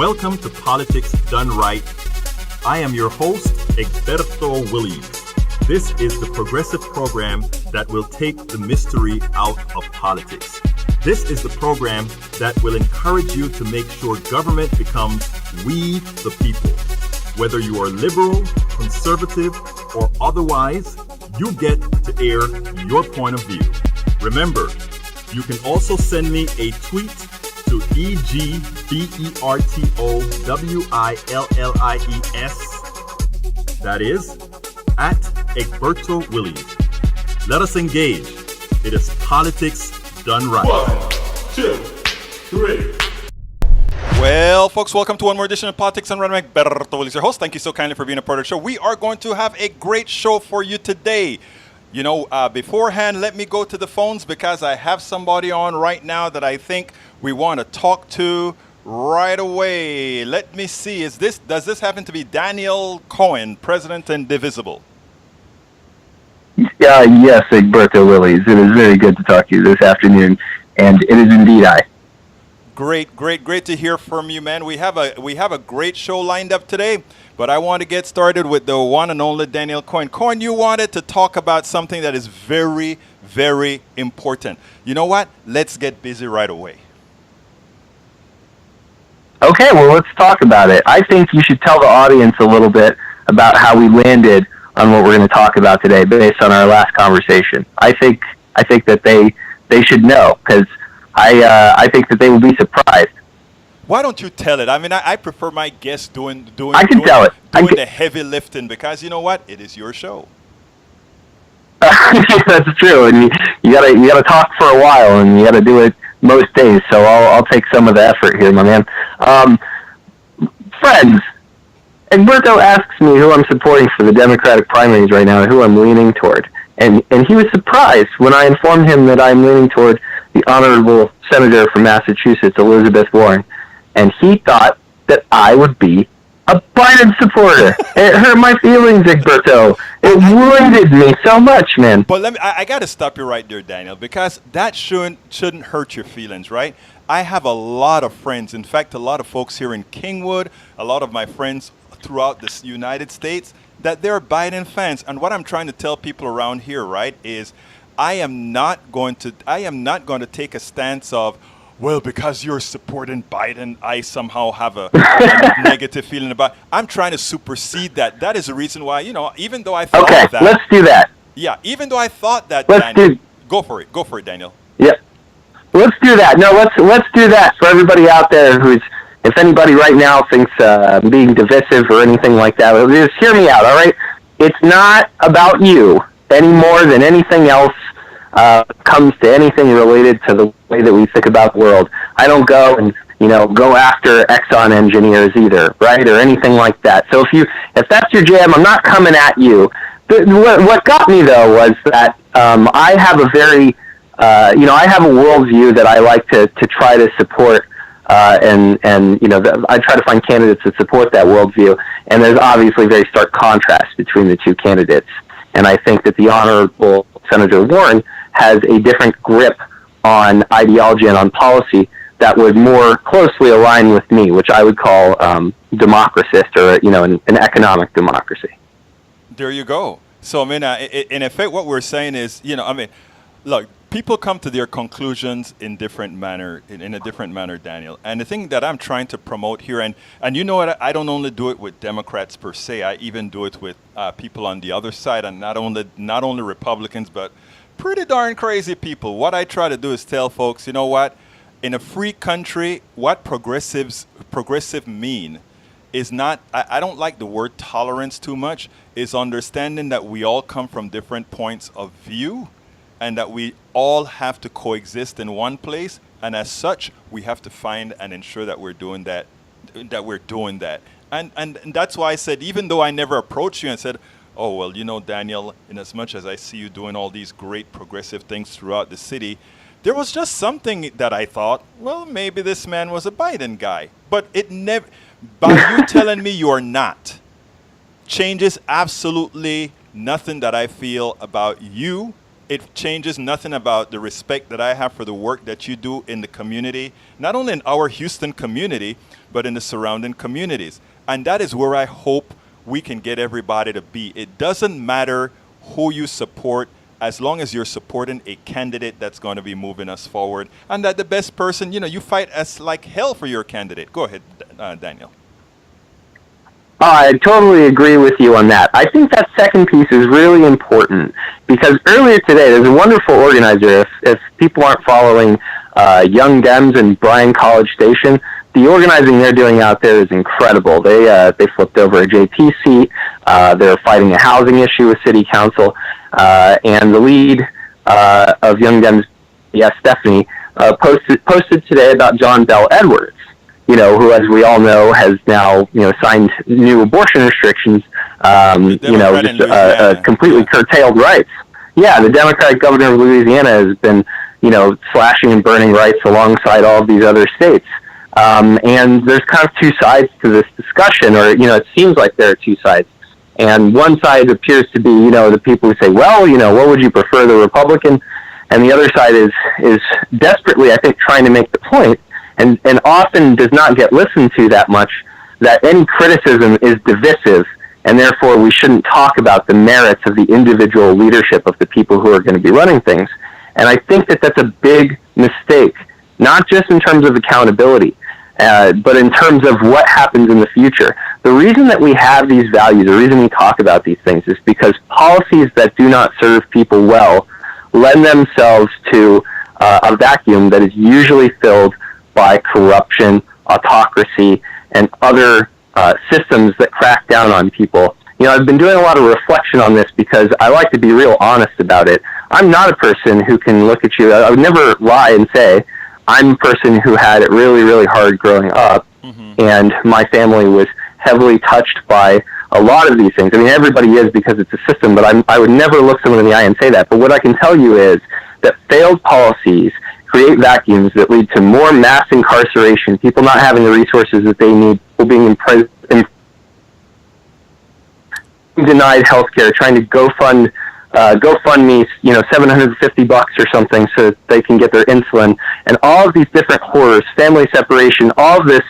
Welcome to Politics Done Right. I am your host, Egberto Willies. This is the progressive program that will take the mystery out of politics. This is the program that will encourage you to make sure government becomes we the people. Whether you are liberal, conservative, or otherwise, you get to air your point of view. Remember, you can also send me a tweet to EGBERTOWILLIES. That is, at Egberto Willies. Let us engage. It is politics done right. 1, 2, 3. Well, folks, welcome to one more edition of Politics Done Right. I'm Egberto Willies, your host. Thank you so kindly for being a part of the show. We are going to have a great show for you today. You know, beforehand, let me go to the phones because I have somebody on right now that I think we want to talk to right away. Let me see. Does this happen to be Daniel Cohen, President and Divisible? Yes, Egberto Willies. It is very good to talk to you this afternoon, and it is indeed I. Great to hear from you, man. We have a great show lined up today, but I want to get started with the one and only Daniel Cohen. Cohen, you wanted to talk about something that is very, very important. You know what? Let's get busy right away. Okay, well, let's talk about it. I think you should tell the audience a little bit about how we landed on what we're going to talk about today based on our last conversation. I think that they should know, because I think that they will be surprised. Why don't you tell it? I mean, I prefer my guests doing the heavy lifting, because you know what? It is your show. That's true, and you gotta talk for a while, and you gotta do it most days. So I'll take some of the effort here, my man. Friends, Egberto asks me who I'm supporting for the Democratic primaries right now, and who I'm leaning toward, and he was surprised when I informed him that I'm leaning toward the Honorable Senator from Massachusetts, Elizabeth Warren, and he thought that I would be a Biden supporter. It hurt my feelings, Egberto. It wounded me so much, man. But I got to stop you right there, Daniel, because that shouldn't hurt your feelings, right? I have a lot of friends, in fact, a lot of folks here in Kingwood, a lot of my friends throughout the United States, that they're Biden fans. And what I'm trying to tell people around here, right, is I am not going to take a stance of, well, because you're supporting Biden, I somehow have a negative feeling about it. I'm trying to supersede that. That is the reason why, even though I thought that. Okay, let's do that. Yeah, even though I thought that, Go for it, Daniel. Yeah, let's do that. No, let's do that for everybody out there if anybody right now thinks being divisive or anything like that, just hear me out, all right? It's not about you any more than anything else comes to anything related to the way that we think about the world. I don't go and go after Exxon engineers either, right, or anything like that. So if that's your jam, I'm not coming at you. What got me though was that I have a very I have a worldview that I like to try to support, and I try to find candidates that support that worldview. And there's obviously very stark contrast between the two candidates. And I think that the Honorable Senator Warren has a different grip on ideology and on policy that would more closely align with me, which I would call democratist, or an economic democracy. There you go. So I mean, in effect, what we're saying is, look, people come to their conclusions in a different manner, Daniel. And the thing that I'm trying to promote here, and you know what, I don't only do it with Democrats per se. I even do it with people on the other side, and not only Republicans, but pretty darn crazy people. What I try to do is tell folks, you know what, in a free country, what progressive mean is not, I don't like the word tolerance too much, is understanding that we all come from different points of view, and that we all have to coexist in one place, and as such, we have to find and ensure that we're doing that. And that's why I said, even though I never approached you and said, oh, well, Daniel, in as much as I see you doing all these great progressive things throughout the city, there was just something that I thought, well, maybe this man was a Biden guy. But it never, by you telling me you're not, changes absolutely nothing that I feel about you It changes nothing about the respect that I have for the work that you do in the community, not only in our Houston community, but in the surrounding communities. And that is where I hope we can get everybody to be. It doesn't matter who you support, as long as you're supporting a candidate that's going to be moving us forward, and that the best person, you fight as like hell for your candidate. Go ahead, Daniel. I totally agree with you on that. I think that second piece is really important because earlier today, there's a wonderful organizer. If people aren't following Young Dems and Bryan College Station, the organizing they're doing out there is incredible. They flipped over a JP seat. They're fighting a housing issue with City Council. And the lead of Young Dems, Stephanie, posted today about John Bell Edwards, who, as we all know, has now, signed new abortion restrictions, completely curtailed rights. Yeah, the Democratic governor of Louisiana has been, slashing and burning rights alongside all of these other states. And there's kind of two sides to this discussion, or, it seems like there are two sides. And one side appears to be, the people who say, well, what would you prefer, the Republican? And the other side is desperately, I think, trying to make the point, and often does not get listened to that much, that any criticism is divisive, and therefore we shouldn't talk about the merits of the individual leadership of the people who are going to be running things. And I think that that's a big mistake, not just in terms of accountability, but in terms of what happens in the future. The reason that we have these values, the reason we talk about these things, is because policies that do not serve people well lend themselves to a vacuum that is usually filled by corruption, autocracy, and other systems that crack down on people. I've been doing a lot of reflection on this because I like to be real honest about it. I'm not a person who can look at you. I would never lie and say, I'm a person who had it really, really hard growing up, and my family was heavily touched by a lot of these things. I mean, everybody is because it's a system, but I would never look someone in the eye and say that. But what I can tell you is that failed policies create vacuums that lead to more mass incarceration, people not having the resources that they need, people being denied health care, trying to GoFundMe, $750 or something so that they can get their insulin, and all of these different horrors, family separation, all of this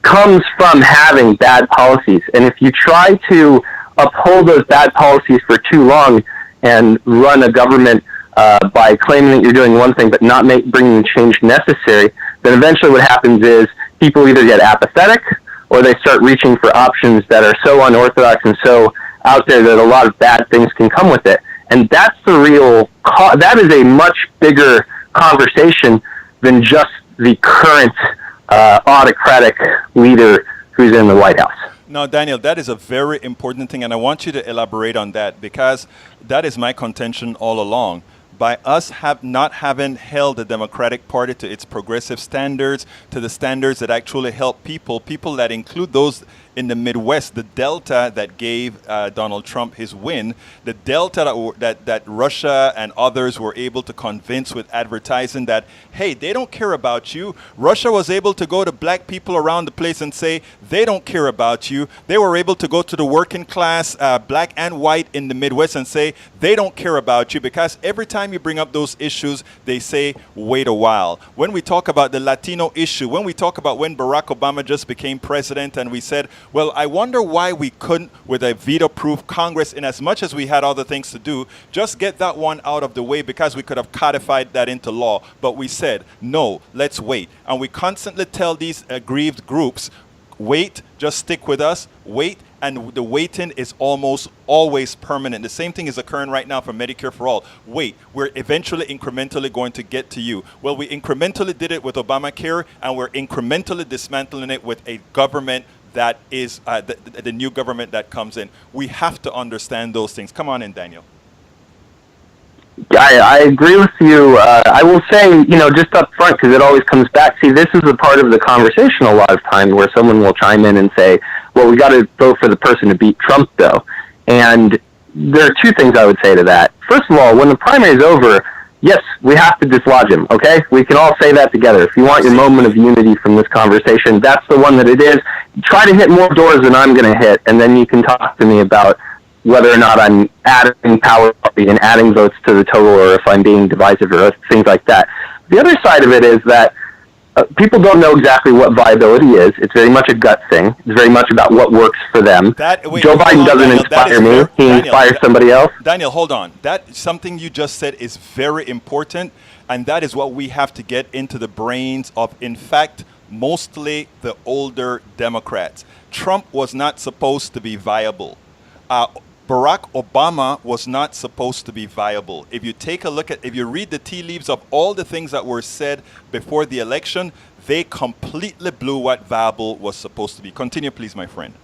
comes from having bad policies. And if you try to uphold those bad policies for too long and run a government by claiming that you're doing one thing but not bringing the change necessary, then eventually what happens is people either get apathetic or they start reaching for options that are so unorthodox and so out there that a lot of bad things can come with it. And that's the real, that is a much bigger conversation than just the current autocratic leader who's in the White House. No, Daniel, that is a very important thing, and I want you to elaborate on that because that is my contention all along. By us not having held the Democratic Party to its progressive standards, to the standards that actually help people that include those in the Midwest, the delta that gave Donald Trump his win, the delta that Russia and others were able to convince with advertising that, hey, they don't care about you. Russia was able to go to black people around the place and say, they don't care about you. They were able to go to the working class, black and white in the Midwest and say, they don't care about you, because every time you bring up those issues, they say, wait a while. When we talk about the Latino issue, when we talk about when Barack Obama just became president and we said, well, I wonder why we couldn't, with a veto-proof Congress, in as much as we had other things to do, just get that one out of the way because we could have codified that into law. But we said, no, let's wait. And we constantly tell these aggrieved groups, wait, just stick with us, wait, and the waiting is almost always permanent. The same thing is occurring right now for Medicare for All. Wait, we're eventually incrementally going to get to you. Well, we incrementally did it with Obamacare, and we're incrementally dismantling it with a government that is the new government that comes in. We have to understand those things. Come on in, Daniel. I agree with you. I will say, just up front, because it always comes back. See, this is a part of the conversation a lot of times where someone will chime in and say, well, we got to vote for the person to beat Trump, though. And there are two things I would say to that. First of all, when the primary is over, yes, we have to dislodge him, okay? We can all say that together. If you want your moment of unity from this conversation, that's the one that it is. Try to hit more doors than I'm going to hit, and then you can talk to me about whether or not I'm adding power and adding votes to the total, or if I'm being divisive or things like that. The other side of it is that people don't know exactly what viability is. It's very much a gut thing. It's very much about what works for them. Joe Biden doesn't inspire me. He inspires somebody else. Daniel, hold on. That something you just said is very important, and that is what we have to get into the brains of, in fact, mostly the older Democrats. Trump was not supposed to be viable. Barack Obama was not supposed to be viable. If you take a look at, if you read the tea leaves of all the things that were said before the election, they completely blew what viable was supposed to be. Continue, please, my friend.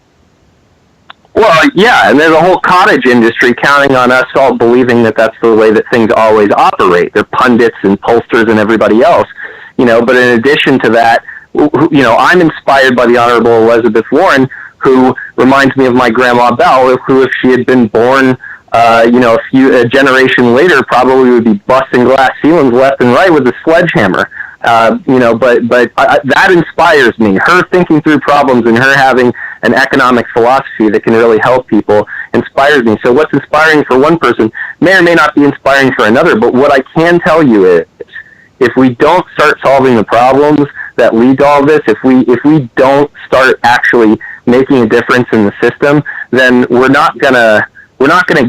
Well, yeah, and there's a whole cottage industry counting on us all believing that that's the way that things always operate. They're pundits and pollsters and everybody else, but in addition to that, I'm inspired by the Honorable Elizabeth Warren, who reminds me of my grandma Belle, who, if she had been born, a generation later, probably would be busting glass ceilings left and right with a sledgehammer. But that inspires me. Her thinking through problems and her having an economic philosophy that can really help people inspires me. So what's inspiring for one person may or may not be inspiring for another. But what I can tell you is, if we don't start solving the problems that lead to all this, if we don't start actually making a difference in the system, then we're not gonna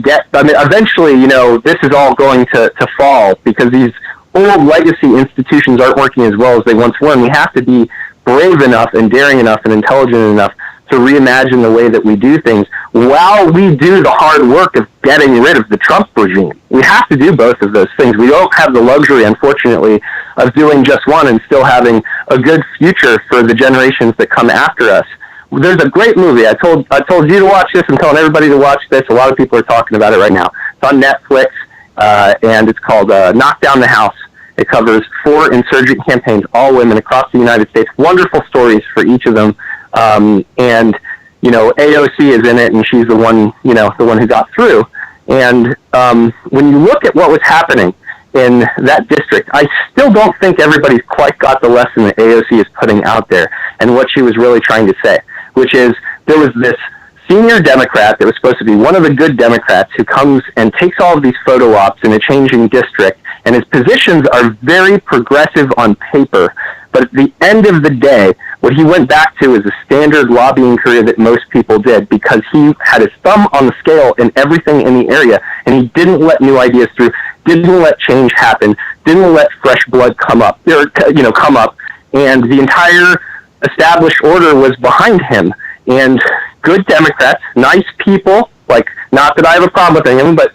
get. I mean, eventually, this is all going to fall, because these old legacy institutions aren't working as well as they once were, and we have to be brave enough and daring enough and intelligent enough to reimagine the way that we do things while we do the hard work of getting rid of the Trump regime. We have to do both of those things. We don't have the luxury, unfortunately, of doing just one and still having a good future for the generations that come after us. There's a great movie. I told you to watch this. I'm telling everybody to watch this. A lot of people are talking about it right now. It's on Netflix, and it's called Knock Down the House. It covers 4 insurgent campaigns, all women across the United States. Wonderful stories for each of them. And AOC is in it, and she's the one who got through. And when you look at what was happening in that district, I still don't think everybody's quite got the lesson that AOC is putting out there and what she was really trying to say, which is there was this senior Democrat that was supposed to be one of the good Democrats who comes and takes all of these photo ops in a changing district, and his positions are very progressive on paper. But at the end of the day, what he went back to is a standard lobbying career that most people did, because he had his thumb on the scale in everything in the area, and he didn't let new ideas through, didn't let change happen, didn't let fresh blood come up, and the entire established order was behind him. And good Democrats, nice people, like, not that I have a problem with them, but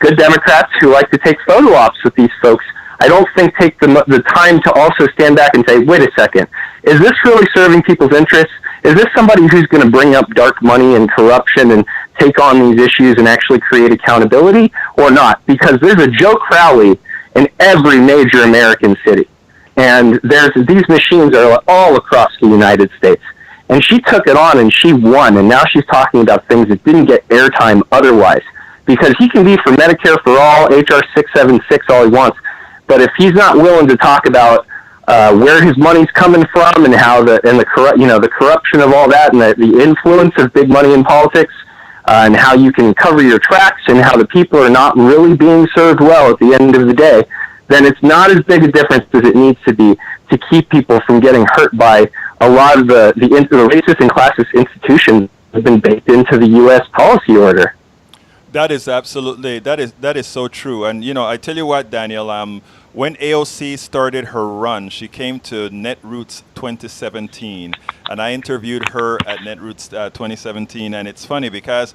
good Democrats who like to take photo ops with these folks, I don't think take the time to also stand back and say, wait a second, is this really serving people's interests? Is this somebody who's going to bring up dark money and corruption and take on these issues and actually create accountability, or not? Because there's a Joe Crowley in every major American city. And these machines are all across the United States. And she took it on and she won, and now she's talking about things that didn't get airtime otherwise. Because he can be for Medicare for all, HR 676 all he wants, but if he's not willing to talk about where his money's coming from and how the corruption of all that and the influence of big money in politics, and how you can cover your tracks and how the people are not really being served well at the end of the day, then it's not as big a difference as it needs to be to keep people from getting hurt by a lot of the racist and classist institutions that have been baked into the U.S. policy order. That is absolutely, that is so true. And, I tell you what, Daniel, when AOC started her run, she came to Netroots 2017, and I interviewed her at Netroots 2017. And it's funny because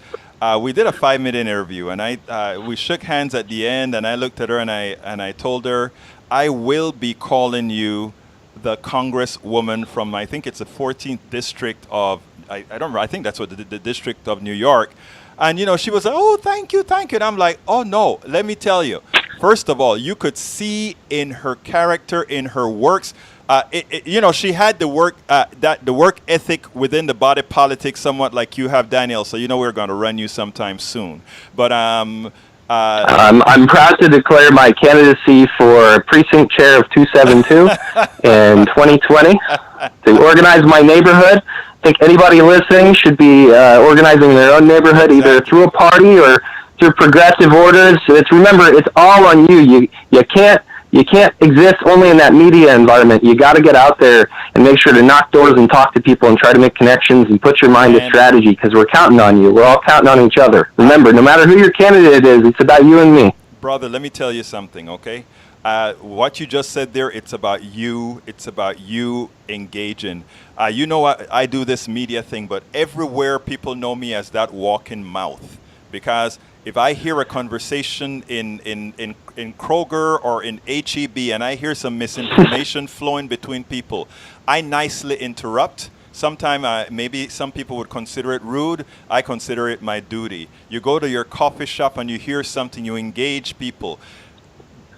we did a 5-minute interview, and we shook hands at the end, and I looked at her and I told her, I will be calling you the Congresswoman from, I think it's the 14th district of, I don't remember, I think that's what the district of New York. And, she was like, oh, thank you. And I'm like, oh, no, let me tell you. First of all, you could see in her character, in her works, she had the work ethic within the body politic, somewhat like you have, Daniel. So, we're going to run you sometime soon. But I'm proud to declare my candidacy for precinct chair of 272 in 2020 to organize my neighborhood think anybody listening should be organizing their own neighborhood, either through a party or through progressive orders. Remember, it's all on you. You can't exist only in that media environment. You got to get out there and make sure to knock doors and talk to people and try to make connections and put your mind to strategy, because we're counting on you. We're all counting on each other. Remember, no matter who your candidate is, it's about you and me. Brother, let me tell you something, okay? What you just said there, it's about you. It's about you engaging. You know, I do this media thing, but everywhere people know me as that walking mouth. Because if I hear a conversation in Kroger or in HEB and I hear some misinformation flowing between people, I nicely interrupt. Sometimes maybe some people would consider it rude. I consider it my duty. You go to your coffee shop and you hear something, you engage people.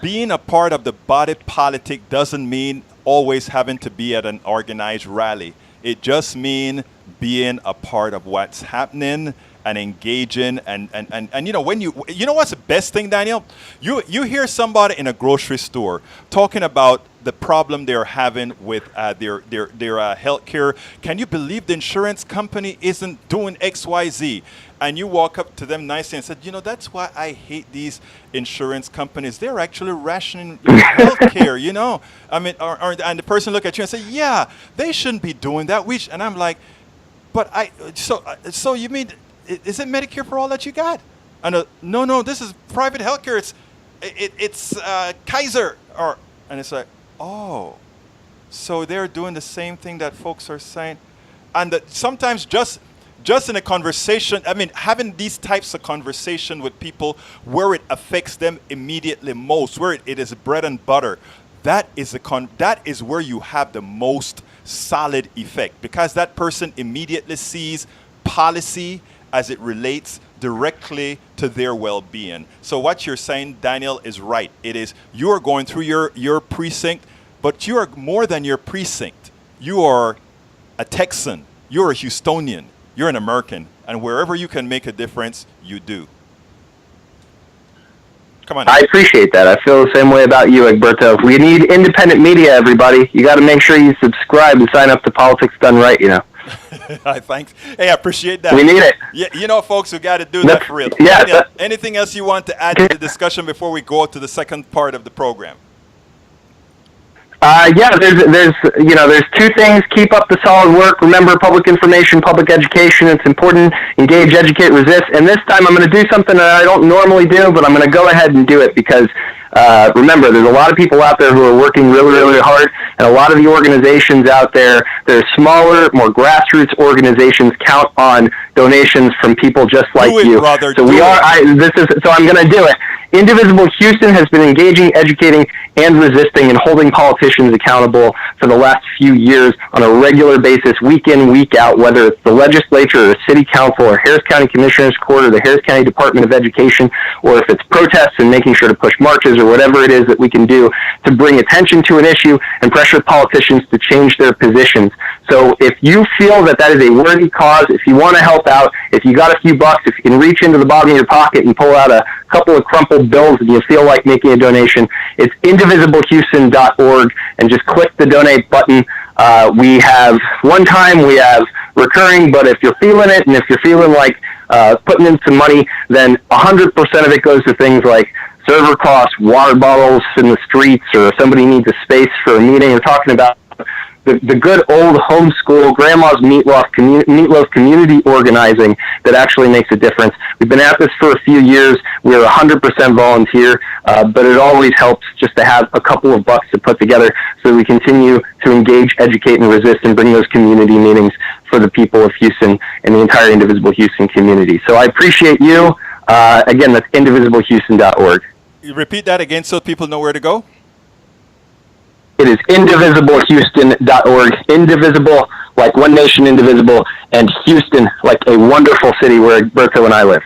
Being a part of the body politic doesn't mean always having to be at an organized rally. It just means being a part of what's happening and engaging and you know, when you know what's the best thing, Daniel? You hear somebody in a grocery store talking about the problem they're having with their health care. Can you believe the insurance company isn't doing XYZ? And you walk up to them nicely and said, you know, that's why I hate these insurance companies. They're actually rationing your health care, you know. I mean, and the person look at you and say, yeah, they shouldn't be doing that. And I'm like, but so you mean, is it Medicare for all that you got? And no, this is private health care. It's Kaiser. And it's like, oh, so they're doing the same thing that folks are saying. And that sometimes just in a conversation, I mean, having these types of conversation with people where it affects them immediately most, where it is bread and butter, that is where you have the most solid effect, because that person immediately sees policy as it relates directly to their well-being. So what you're saying, Daniel, is right. It is, you are going through your precinct, but you are more than your precinct. You are a Texan. You're a Houstonian. You're an American. And wherever you can make a difference, you do. Come on. I appreciate that. I feel the same way about you, Egberto. We need independent media, everybody. You got to make sure you subscribe and sign up to Politics Done Right, you know. Thanks. Hey, I appreciate that. We need it. Yeah, you know, folks, we got to do that for real. Yeah. Daniel, anything else you want to add to the discussion before we go to the second part of the program? There's two things. Keep up the solid work. Remember, public information, public education. It's important. Engage, educate, resist. And this time I'm going to do something that I don't normally do, but I'm going to go ahead and do it because, remember, there's a lot of people out there who are working really, really hard, and a lot of the organizations out there, they're smaller, more grassroots organizations, count on donations from people just like you. Brother, so I'm going to do it. Indivisible Houston has been engaging, educating, and resisting and holding politicians accountable for the last few years on a regular basis, week in, week out, whether it's the legislature or the city council or Harris County Commissioner's Court or the Harris County Department of Education, or if it's protests and making sure to push marches or whatever it is that we can do to bring attention to an issue and pressure politicians to change their positions. So if you feel that is a worthy cause, if you want to help out, if you got a few bucks, if you can reach into the bottom of your pocket and pull out a couple of crumpled bills and you feel like making a donation, it's indivisiblehouston.org, and just click the donate button. We have one-time, we have recurring, but if you're feeling it and if you're feeling like putting in some money, then 100% of it goes to things like server costs, water bottles in the streets, or somebody needs a space for a meeting. We're talking about the good old homeschool, grandma's meatloaf community organizing that actually makes a difference. We've been at this for a few years. We're 100% volunteer, but it always helps just to have a couple of bucks to put together so that we continue to engage, educate, and resist and bring those community meetings for the people of Houston and the entire Indivisible Houston community. So I appreciate you. Again, that's indivisiblehouston.org. You repeat that again so people know where to go? It is indivisiblehouston.org. Indivisible, like one nation indivisible, and Houston, like a wonderful city where Berto and I live.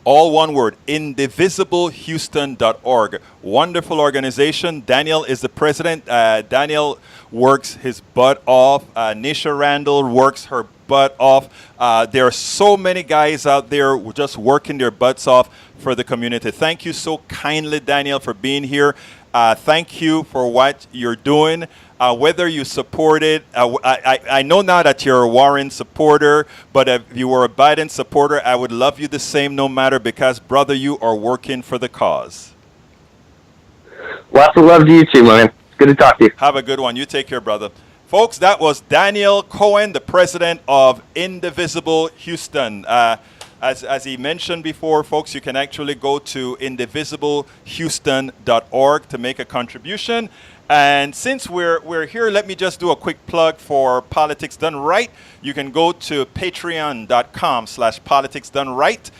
All one word, indivisiblehouston.org. Wonderful organization. Daniel is the president. Daniel works his butt off. Nisha Randall works her butt off. There are so many guys out there just working their butts off for the community. Thank you so kindly, Daniel, for being here. Thank you for what you're doing. Whether you support it, I know now that you're a Warren supporter, but if you were a Biden supporter, I would love you the same no matter, because, brother, you are working for the cause. Lots of love to you too, man. Good to talk to you. Have a good one. You take care, brother. Folks, that was Daniel Cohen, the president of Indivisible Houston. As he mentioned before, folks, you can actually go to indivisiblehouston.org to make a contribution. And since we're here, let me just do a quick plug for Politics Done Right. You can go to patreon.com/politicsdoneright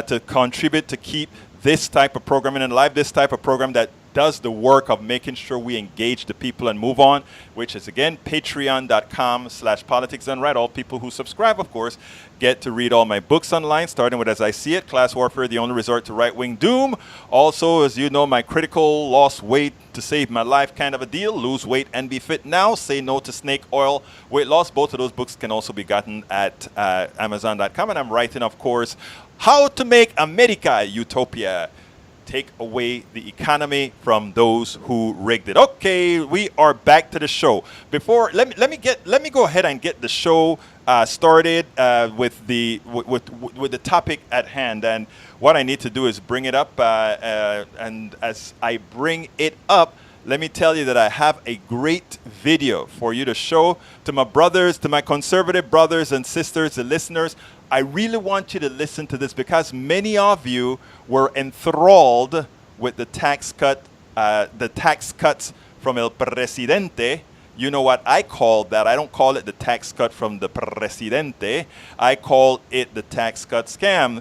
to contribute to keep this type of programming alive, this type of program that does the work of making sure we engage the people and move on, which is, again, patreon.com/politicsdoneright. All people who subscribe, of course, get to read all my books online, starting with As I See It, Class Warfare, The Only Resort to Right-Wing Doom. Also, as you know, my critical Lost Weight to Save My Life kind of a deal, Lose Weight and Be Fit Now, Say No to Snake Oil Weight Loss. Both of those books can also be gotten at Amazon.com. And I'm writing, of course, How to Make America Utopia. Take away the economy from those who rigged it. Okay, we are back to the show. Before let me go ahead and get the show started with the topic at hand. And what I need to do is bring it up. And as I bring it up, let me tell you that I have a great video for you to show to my brothers, to my conservative brothers and sisters, the listeners. I really want you to listen to this because many of you were enthralled with the tax cuts from El Presidente. You know what I call that? I don't call it the tax cut from the Presidente. I call it the tax cut scam.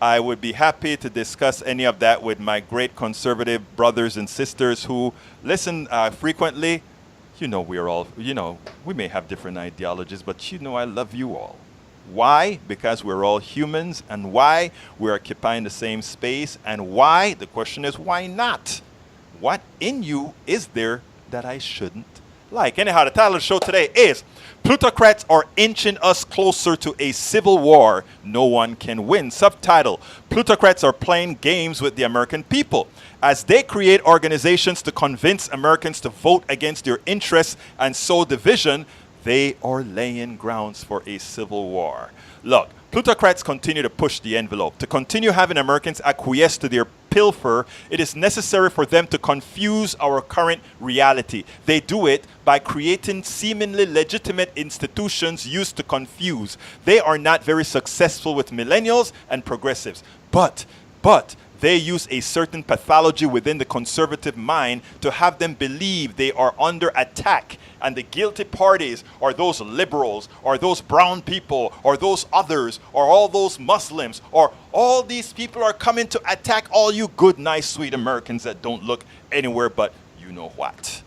I would be happy to discuss any of that with my great conservative brothers and sisters who listen frequently. You know, we're all, we may have different ideologies, but I love you all. Why? Because we're all humans, and why? We're occupying the same space, and why? The question is, why not? What in you is there that I shouldn't like? Anyhow, the title of the show today is Plutocrats are inching us closer to a civil war no one can win. Subtitle, Plutocrats are playing games with the American people. As they create organizations to convince Americans to vote against their interests and sow division, they are laying grounds for a civil war. Look, plutocrats continue to push the envelope. To continue having Americans acquiesce to their pilfer, it is necessary for them to confuse our current reality. They do it by creating seemingly legitimate institutions used to confuse. They are not very successful with millennials and progressives. But they use a certain pathology within the conservative mind to have them believe they are under attack, and the guilty parties are those liberals, or those brown people, or those others, or all those Muslims, or all these people are coming to attack all you good, nice, sweet Americans that don't look anywhere but you know what.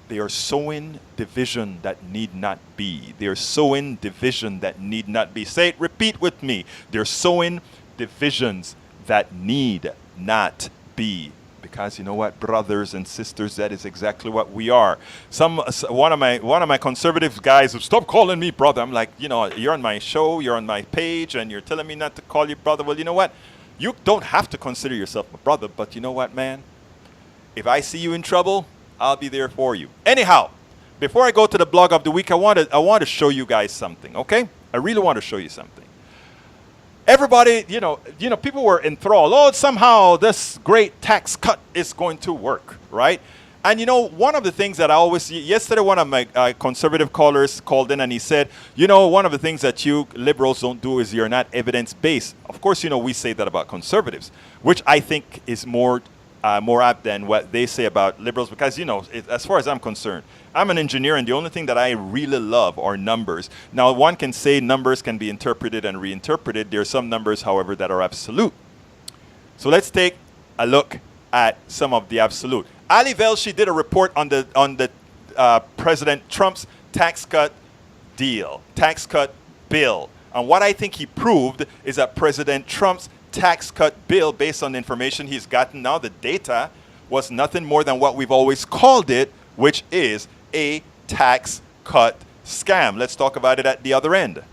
They are sowing division that need not be. They are sowing division that need not be. Say it, repeat with me. They're sowing divisions that need not be. Because you know what, brothers and sisters, that is exactly what we are. One of my conservative guys would stop calling me brother. I'm like, you're on my show, you're on my page, and you're telling me not to call you brother. Well, you know what? You don't have to consider yourself a brother, but you know what, man? If I see you in trouble, I'll be there for you. Anyhow, before I go to the blog of the week, I want to show you guys something, okay? I really want to show you something. Everybody, people were enthralled. Oh, somehow this great tax cut is going to work, right? And one of the things that yesterday one of my conservative callers called in and he said, one of the things that you liberals don't do is you're not evidence-based. Of course, we say that about conservatives, which I think is more apt than what they say about liberals because, as far as I'm concerned, I'm an engineer, and the only thing that I really love are numbers. Now, one can say numbers can be interpreted and reinterpreted. There are some numbers, however, that are absolute. So let's take a look at some of the absolute. Ali Velshi did a report on the President Trump's tax cut bill. And what I think he proved is that President Trump's tax cut bill, based on the information he's gotten now, the data, was nothing more than what we've always called it, which is a tax cut scam. Let's talk about it at the other end.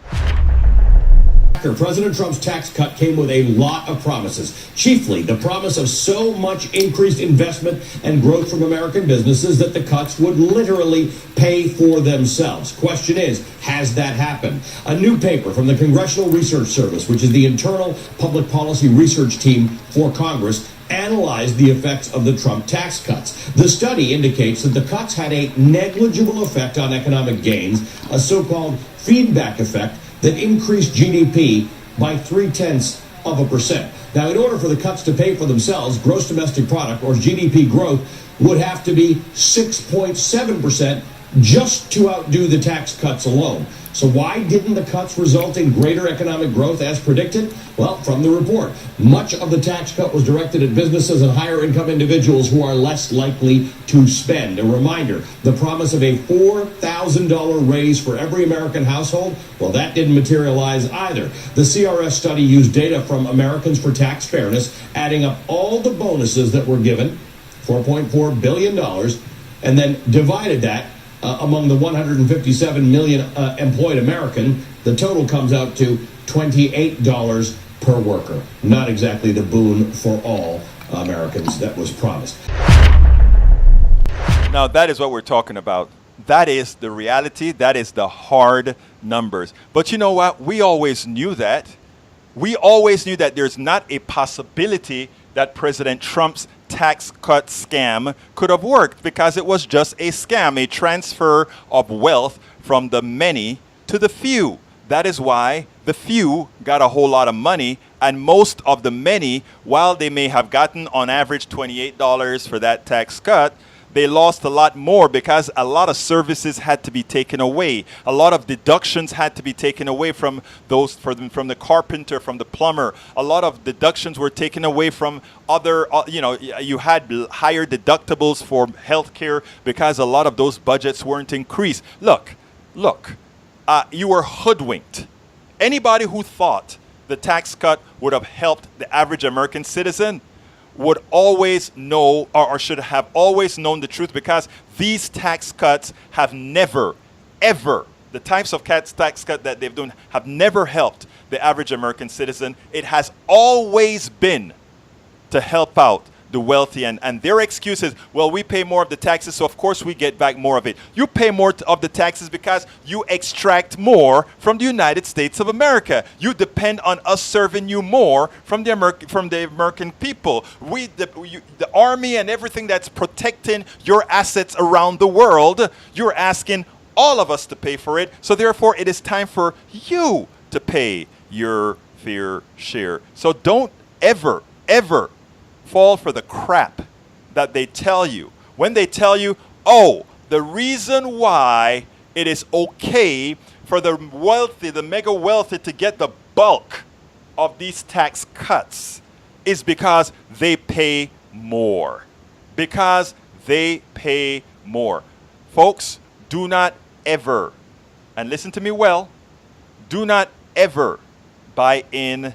President Trump's tax cut came with a lot of promises, chiefly the promise of so much increased investment and growth from American businesses that the cuts would literally pay for themselves. Question is, has that happened? A new paper from the Congressional Research Service, which is the internal public policy research team for Congress, analyzed the effects of the Trump tax cuts. The study indicates that the cuts had a negligible effect on economic gains, a so-called feedback effect that increased GDP by 0.3%. Now, in order for the cuts to pay for themselves, gross domestic product, or GDP growth, would have to be 6.7% just to outdo the tax cuts alone. So why didn't the cuts result in greater economic growth as predicted? Well, from the report, much of the tax cut was directed at businesses and higher income individuals who are less likely to spend. A reminder, the promise of a $4,000 raise for every American household, well, that didn't materialize either. The CRS study used data from Americans for Tax Fairness, adding up all the bonuses that were given, $4.4 billion, and then divided that among the 157 million employed American. The total comes out to $28 per worker. Not exactly the boon for all Americans that was promised. Now, that is what we're talking about. That is the reality. That is the hard numbers. But you know what? We always knew that. We always knew that there's not a possibility that President Trump's tax cut scam could have worked, because it was just a scam, a transfer of wealth from the many to the few. That is why the few got a whole lot of money, and most of the many, while they may have gotten on average $28 for that tax cut, they lost a lot more because a lot of services had to be taken away. A lot of deductions had to be taken away from those, from the carpenter, from the plumber. A lot of deductions were taken away from other, you had higher deductibles for healthcare because a lot of those budgets weren't increased. Look, you were hoodwinked. Anybody who thought the tax cut would have helped the average American citizen would always know, or should have always known the truth, because these tax cuts have never, ever, the types of tax cut that they've done have never helped the average American citizen. It has always been to help out the wealthy, and their excuse is, well, we pay more of the taxes, so of course we get back more of it. You pay more of the taxes because you extract more from the United States of America. You depend on us serving you more from the American people. The army and everything that's protecting your assets around the world, you're asking all of us to pay for it. So therefore, it is time for you to pay your fair share. So don't ever fall for the crap that they tell you. When they tell you, oh, the reason why it is okay for the wealthy, the mega wealthy, to get the bulk of these tax cuts is because they pay more. Because they pay more. Folks, do not ever, and listen to me well, do not ever buy in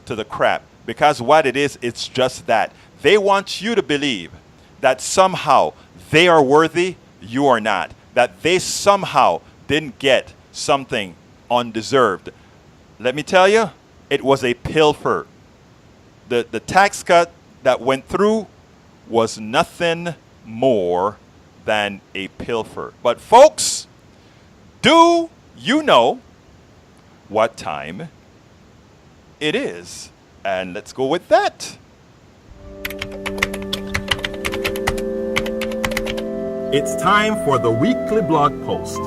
to the crap. Because what it is, it's just that. They want you to believe that somehow they are worthy, you are not. That they somehow didn't get something undeserved. Let me tell you, it was a pilfer. The tax cut that went through was nothing more than a pilfer. But folks, do you know what time it is? And let's go with that. It's time for the weekly blog post.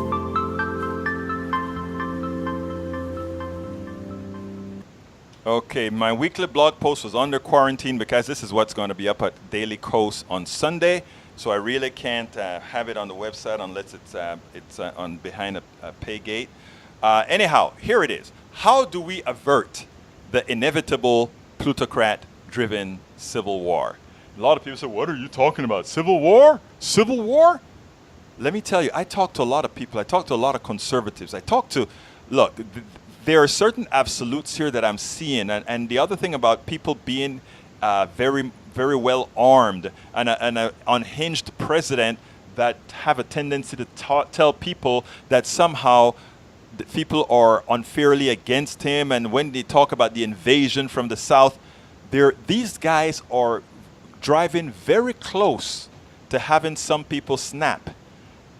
Okay, my weekly blog post was under quarantine because this is what's going to be up at Daily Kos on Sunday. So I really can't have it on the website unless it's on behind a pay gate. Anyhow, here it is. How do we avert the inevitable plutocrat-driven civil war? A lot of people say, what are you talking about? Civil war? Civil war? Let me tell you, I talk to a lot of people. I talk to a lot of conservatives. Look, there are certain absolutes here that I'm seeing. And the other thing about people being very, very well armed and an unhinged president that have a tendency to tell people that somehow the people are unfairly against him, and when they talk about the invasion from the south, these guys are driving very close to having some people snap.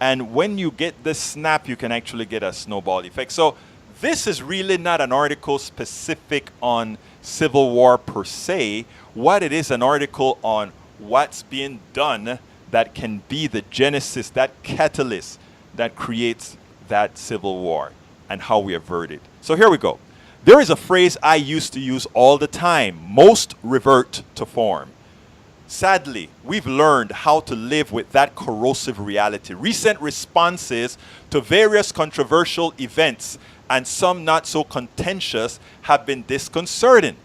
And when you get this snap, you can actually get a snowball effect. So this is really not an article specific on Civil War per se. What it is, an article on what's being done that can be the genesis, that catalyst that creates that Civil War and how we avert it. So here we go. There is a phrase I used to use all the time: most revert to form. Sadly, we've learned how to live with that corrosive reality. Recent responses to various controversial events, and some not so contentious, have been disconcerting.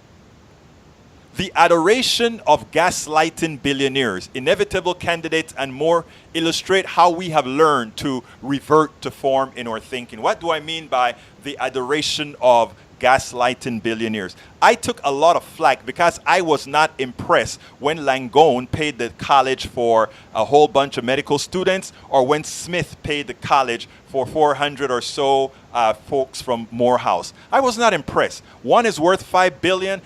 The adoration of gaslighting billionaires, inevitable candidates, and more illustrate how we have learned to revert to form in our thinking. What do I mean by the adoration of gaslighting billionaires? I took a lot of flack because I was not impressed when Langone paid the college for a whole bunch of medical students, or when Smith paid the college for 400 or so folks from Morehouse. I was not impressed. One is worth $5 billion.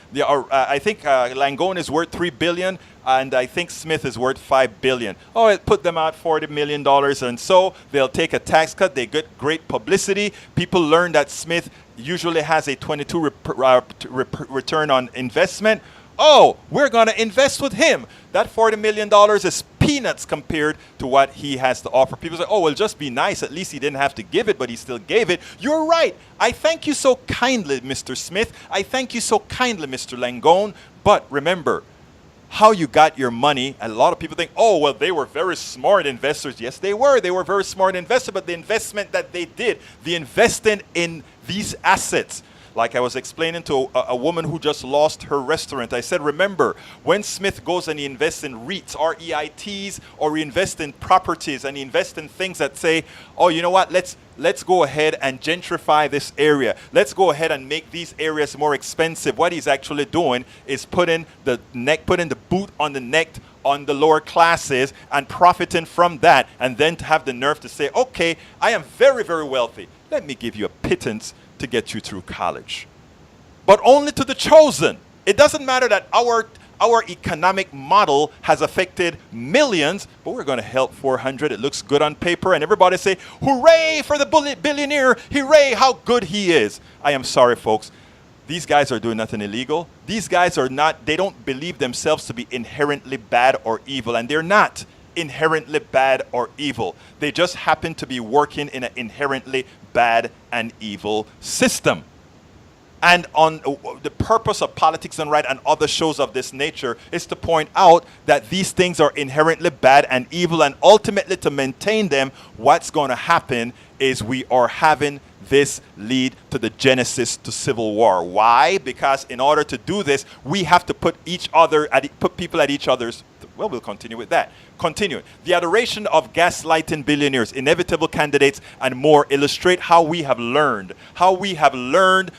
I think Langone is worth $3 billion, and I think Smith is worth $5 billion. Oh, it put them out $40 million, and so they'll take a tax cut. They get great publicity. People learn that Smith usually has a 22 return on investment. Oh, we're going to invest with him. That $40 million is peanuts compared to what he has to offer. People say, oh, well, just be nice. At least he didn't have to give it, but he still gave it. You're right. I thank you so kindly, Mr. Smith. I thank you so kindly, Mr. Langone. But remember, how you got your money, and a lot of people think, oh, well, they were very smart investors. Yes, they were. They were very smart investors, but the investment that they did, the investing in these assets, like I was explaining to a woman who just lost her restaurant. I said, remember, when Smith goes and he invests in REITs, R-E-I-Ts, or he invests in properties, and he invests in things that say, oh, you know what, let's go ahead and gentrify this area. Let's go ahead and make these areas more expensive. What he's actually doing is putting the boot on the neck on the lower classes and profiting from that, and then to have the nerve to say, okay, I am very, very wealthy. Let me give you a pittance to get you through college. But only to the chosen. It doesn't matter that our economic model has affected millions, but we're going to help 400. It looks good on paper, and everybody say, hooray for the billionaire, hooray, how good he is. I am sorry, folks. These guys are doing nothing illegal. These guys are not, they don't believe themselves to be inherently bad or evil, and they're not inherently bad or evil. They just happen to be working in an inherently bad and evil system. And on the purpose of Politics Done Right and other shows of this nature is to point out that these things are inherently bad and evil, and ultimately to maintain them, what's going to happen is we are having this lead to the genesis to civil war. Why? Because in order to do this, we have to put people at each other's. Well, we'll continue with that. Continuing. The adoration of gaslighting billionaires, inevitable candidates, and more illustrate how we have learned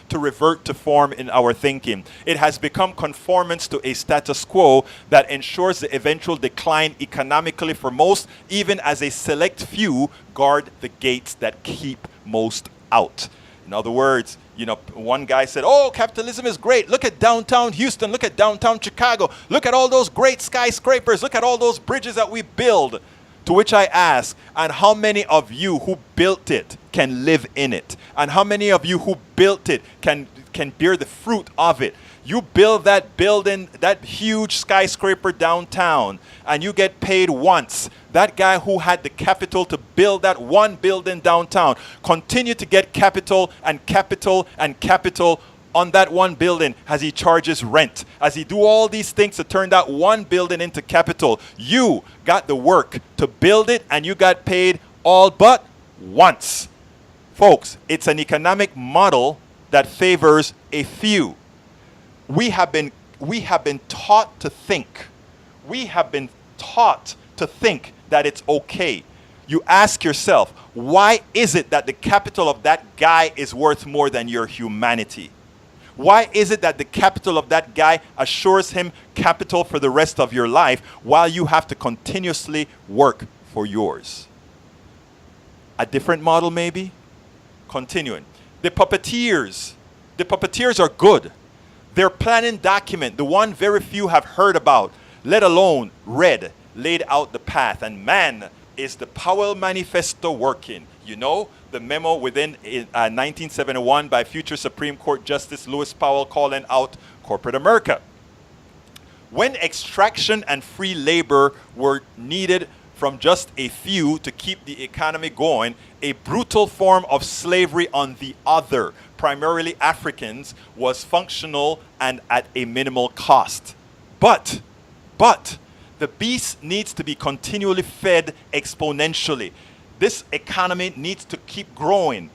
to revert to form in our thinking. It has become conformance to a status quo that ensures the eventual decline economically for most, even as a select few guard the gates that keep most out. In other words, you know, one guy said, oh, capitalism is great. Look at downtown Houston. Look at downtown Chicago. Look at all those great skyscrapers. Look at all those bridges that we build. To which I ask, and how many of you who built it can live in it? And how many of you who built it can bear the fruit of it? You build that building, that huge skyscraper downtown, and you get paid once. That guy who had the capital to build that one building downtown continue to get capital and capital and capital on that one building as he charges rent, as he do all these things to turn that one building into capital. You got the work to build it, and you got paid all but once. Folks, it's an economic model that favors a few. We have been taught to think. We have been taught to think that it's okay. You ask yourself, why is it that the capital of that guy is worth more than your humanity? Why is it that the capital of that guy assures him capital for the rest of your life while you have to continuously work for yours? A different model maybe? Continuing. The puppeteers. The puppeteers are good. Their planning document, the one very few have heard about, let alone read, laid out the path. And man, is the Powell Manifesto working. You know, the memo within 1971 by future Supreme Court Justice Lewis Powell calling out corporate America. When extraction and free labor were needed from just a few to keep the economy going, a brutal form of slavery on the other, primarily Africans, was functional and at a minimal cost. But, the beast needs to be continually fed exponentially. This economy needs to keep growing.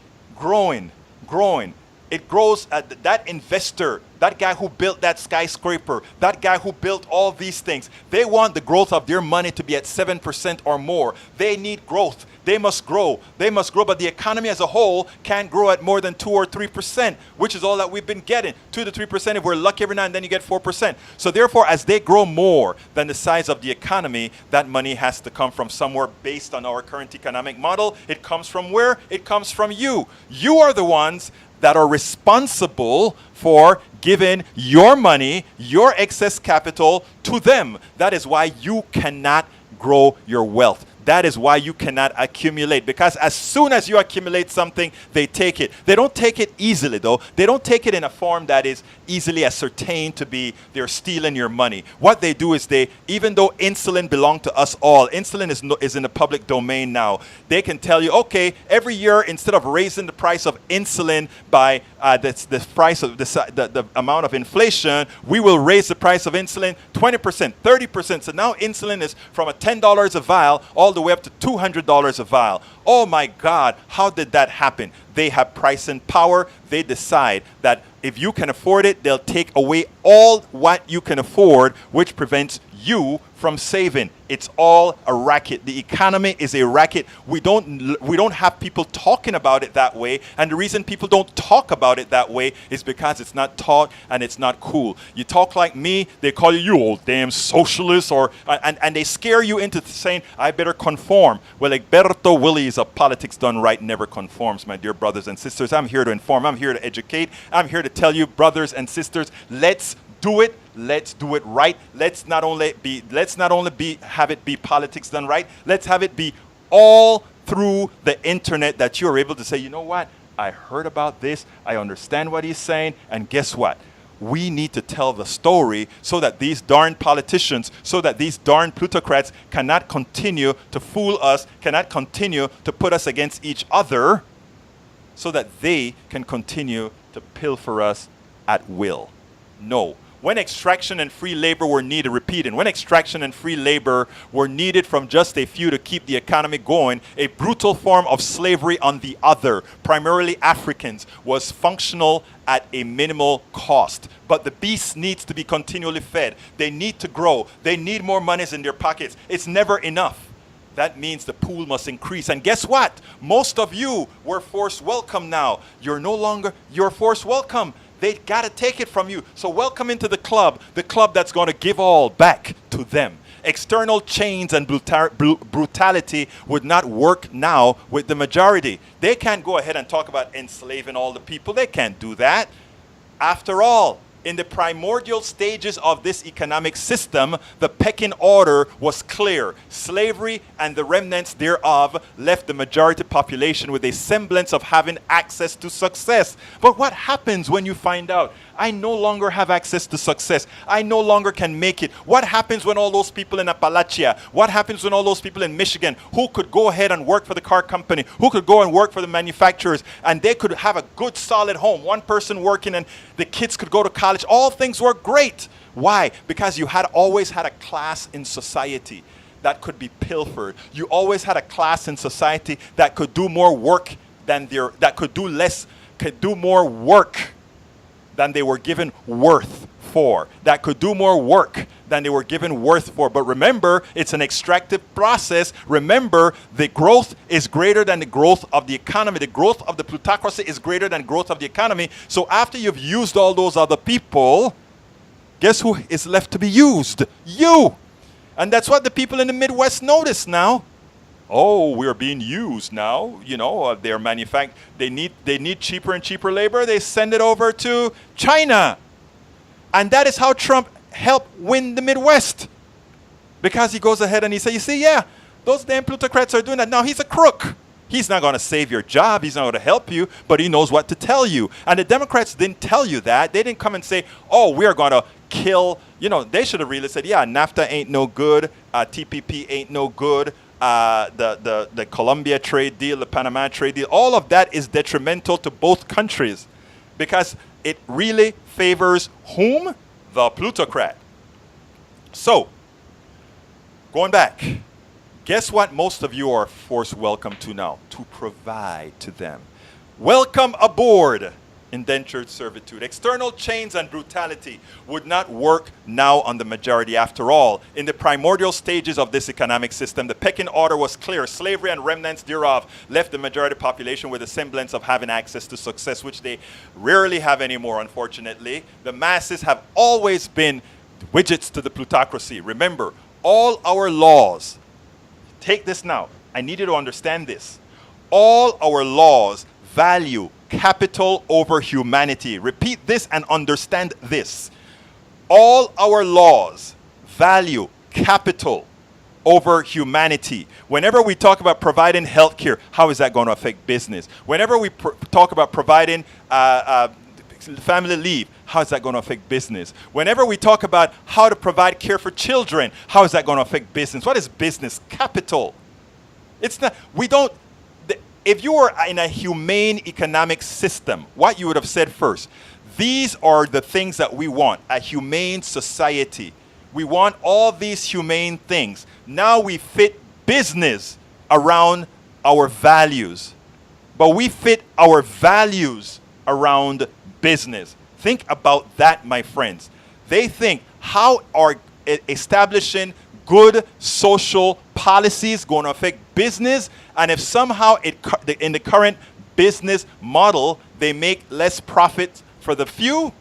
It grows, that investor, that guy who built that skyscraper, that guy who built all these things, they want the growth of their money to be at 7% or more. They need growth. They must grow. But the economy as a whole can't grow at more than 2 or 3%, which is all that we've been getting. 2 to 3%, if we're lucky every now and then you get 4%. So therefore, as they grow more than the size of the economy, that money has to come from somewhere based on our current economic model. It comes from where? It comes from you. You are the ones that are responsible for giving your money, your excess capital to them. That is why you cannot grow your wealth. That is why you cannot accumulate, because as soon as you accumulate something, they take it. They don't take it easily, though. They don't take it in a form that is easily ascertained to be they're stealing your money. What they do is even though insulin belongs to us all, insulin is in the public domain now. They can tell you, okay, every year instead of raising the price of insulin by the price of the amount of inflation, we will raise the price of insulin 20%, 30%. So now insulin is from a $10 a vial all the way up to $200 a vial. Oh my God, how did that happen? They have pricing power. They decide that if you can afford it, they'll take away all what you can afford, which prevents you from saving. It's all a racket. The economy is a racket. We don't have people talking about it that way, and the reason people don't talk about it that way is because it's not taught and it's not cool. You talk like me, they call you old damn socialist, and they scare you into saying I better conform. Well, Egberto Willies of Politics Done Right never conforms, my dear brothers and sisters. I'm here to inform. I'm here to educate. I'm here to tell you, brothers and sisters, let's do it. Let's do it right. Let's not only have it be politics done right. Let's have it be all through the internet that you're able to say, you know what? I heard about this. I understand what he's saying. And guess what? We need to tell the story so that these darn politicians, so that these darn plutocrats cannot continue to fool us, cannot continue to put us against each other, so that they can continue to pilfer us at will. No. When extraction and free labor were needed, when extraction and free labor were needed from just a few to keep the economy going, a brutal form of slavery on the other, primarily Africans, was functional at a minimal cost. But the beast needs to be continually fed. They need to grow. They need more monies in their pockets. It's never enough. That means the pool must increase. And guess what? Most of you were forced welcome now. You're forced welcome. They got to take it from you. So welcome into the club that's going to give all back to them. External chains and brutality would not work now with the majority. They can't go ahead and talk about enslaving all the people. They can't do that. After all, in the primordial stages of this economic system, the pecking order was clear. Slavery and the remnants thereof left the majority population with a semblance of having access to success. But what happens when you find out, I no longer have access to success. I no longer can make it. What happens when all those people in Appalachia, what happens when all those people in Michigan who could go ahead and work for the car company, who could go and work for the manufacturers, and they could have a good solid home, one person working and the kids could go to college, all things were great. Why? Because you always had a class in society that could be pilfered. You always had a class in society that could do more work could do more work than they were given worth for. That could do more work than they were given worth for. But remember, it's an extractive process. Remember, the growth is greater than the growth of the economy. The growth of the plutocracy is greater than growth of the economy. So after you've used all those other people, guess who is left to be used? You! And that's what the people in the Midwest notice now. Oh, we're being used now. They need cheaper and cheaper labor. They send it over to China. And that is how Trump helped win the Midwest. Because he goes ahead and he says, you see, yeah, those damn plutocrats are doing that. Now he's a crook. He's not going to save your job. He's not going to help you, but he knows what to tell you. And the Democrats didn't tell you that. They didn't come and say, oh, we are going to kill. They should have really said, yeah, NAFTA ain't no good. TPP ain't no good. The Colombia trade deal, the Panama trade deal, all of that is detrimental to both countries because it really favors whom? The plutocrat. So, going back. Guess what most of you are forced welcome to now? To provide to them. Welcome aboard indentured servitude. External chains and brutality would not work now on the majority after all. In the primordial stages of this economic system, the pecking order was clear. Slavery and remnants thereof left the majority population with a semblance of having access to success, which they rarely have anymore, unfortunately. The masses have always been widgets to the plutocracy. Remember, all our laws, take this now. I need you to understand this. All our laws value capital over humanity. Repeat this and understand this. All our laws value capital over humanity. Whenever we talk about providing health care, how is that going to affect business? Whenever we talk about providing family leave, how is that going to affect business? Whenever we talk about how to provide care for children, how is that going to affect business? What is business? Capital. It's not, we don't, if you were in a humane economic system, what you would have said first, these are the things that we want, a humane society. We want all these humane things. Now we fit business around our values, but we fit our values around business. Think about that, my friends. They think, how are establishing good social policies going to affect business? And if somehow in the current business model, they make less profit for the few,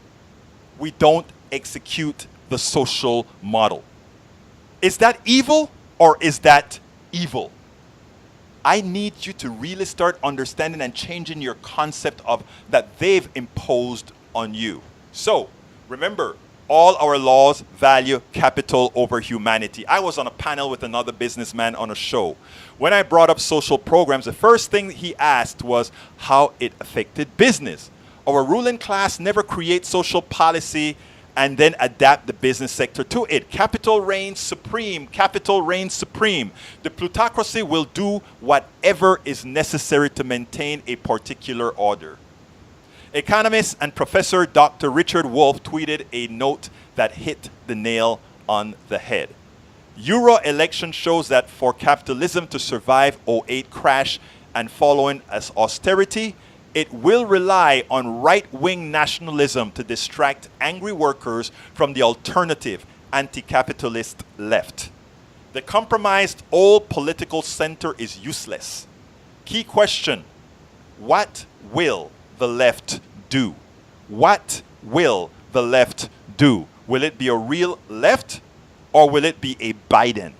we don't execute the social model. Is that evil or is that evil? I need you to really start understanding and changing your concept of that they've imposed on you. So, remember, all our laws value capital over humanity. I was on a panel with another businessman on a show. When I brought up social programs, the first thing he asked was how it affected business. Our ruling class never creates social policy and then adapt the business sector to it. Capital reigns supreme. Capital reigns supreme. The plutocracy will do whatever is necessary to maintain a particular order. Economist and Professor Dr. Richard Wolff tweeted a note that hit the nail on the head. Euro election shows that for capitalism to survive '08 crash and following as austerity, it will rely on right-wing nationalism to distract angry workers from the alternative anti-capitalist left. The compromised old political center is useless. Key question: what will the left do? What will the left do? Will it be a real left or will it be a Biden?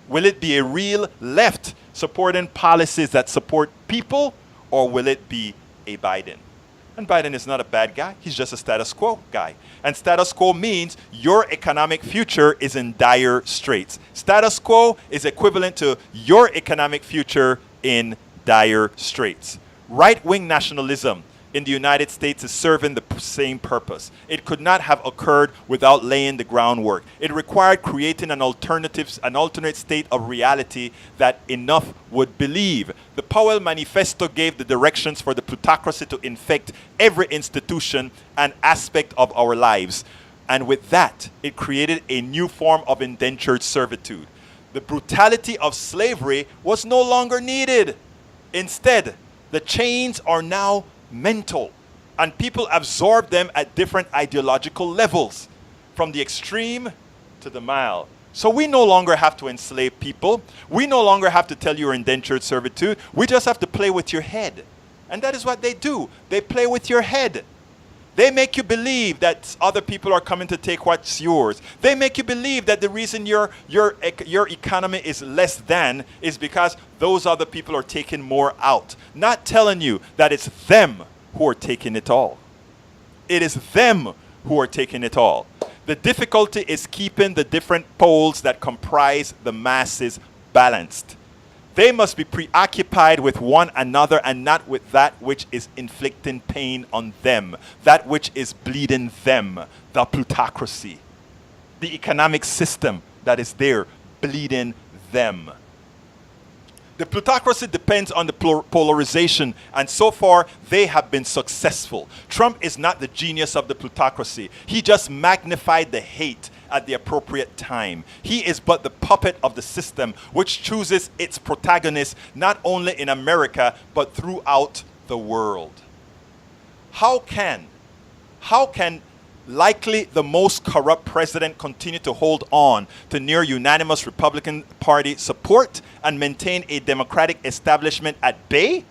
Will it be a real left supporting policies that support people, or will it be a Biden? And Biden is not a bad guy. He's just a status quo guy. And status quo means your economic future is in dire straits. Status quo is equivalent to your economic future in dire straits. Right-wing nationalism in the United States is serving the same purpose. It could not have occurred without laying the groundwork. It required creating an alternate state of reality that enough would believe. The Powell Manifesto gave the directions for the plutocracy to infect every institution and aspect of our lives. And with that, it created a new form of indentured servitude. The brutality of slavery was no longer needed. Instead, the chains are now mental, and people absorb them at different ideological levels, from the extreme to the mild. So we no longer have to enslave people. We no longer have to tell you you're indentured servitude. We just have to play with your head. And that is what they do. They play with your head. They make you believe that other people are coming to take what's yours. They make you believe that the reason your economy is less than is because those other people are taking more out. Not telling you that it's them who are taking it all. It is them who are taking it all. The difficulty is keeping the different poles that comprise the masses balanced. They must be preoccupied with one another and not with that which is inflicting pain on them, that which is bleeding them, the plutocracy, the economic system that is there bleeding them. The plutocracy depends on the polarization, and so far they have been successful. Trump is not the genius of the plutocracy. He just magnified the hate at the appropriate time. He is but the puppet of the system which chooses its protagonists not only in America but throughout the world. How can likely the most corrupt president continue to hold on to near unanimous Republican Party support and maintain a Democratic establishment at bay?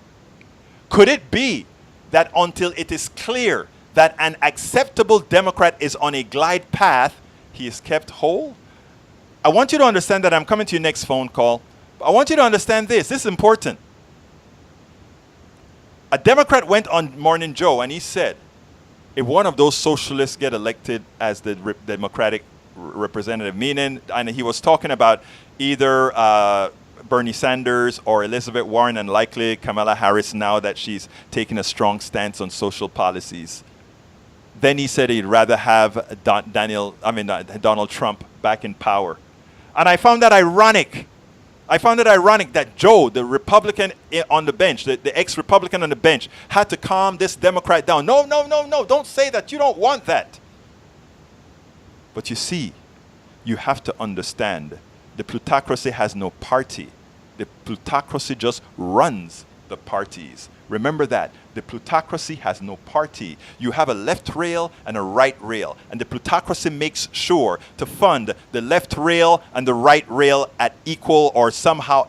Could it be that until it is clear that an acceptable Democrat is on a glide path, he is kept whole? I want you to understand that I'm coming to your next phone call. I want you to understand this. This is important. A Democrat went on Morning Joe and he said, if one of those socialists get elected as the Democratic representative, meaning, and he was talking about either Bernie Sanders or Elizabeth Warren, and likely Kamala Harris now that she's taking a strong stance on social policies. Then he said he'd rather have Donald Trump back in power. And I found that ironic. I found it ironic that Joe, the Republican on the bench, the ex-Republican on the bench, had to calm this Democrat down. No, don't say that. You don't want that. But you see, you have to understand, the plutocracy has no party. The plutocracy just runs the parties. Remember that. The plutocracy has no party. You have a left rail and a right rail. And the plutocracy makes sure to fund the left rail and the right rail at equal or somehow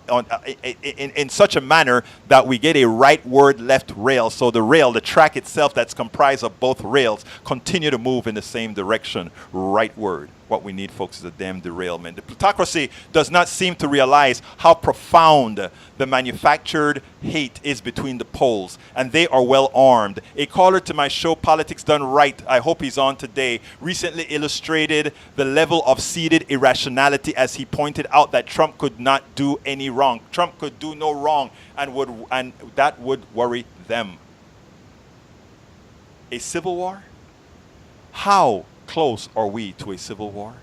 in such a manner that we get a rightward left rail. So the rail, the track itself that's comprised of both rails, continue to move in the same direction, rightward. What we need, folks, is a damn derailment. The plutocracy does not seem to realize how profound the manufactured hate is between the poles, and they are well armed. A caller to my show, Politics Done Right, I hope he's on today, recently illustrated the level of seeded irrationality as he pointed out that Trump could not do any wrong. Trump could do no wrong, and that would worry them. A civil war? How close are we to a civil war?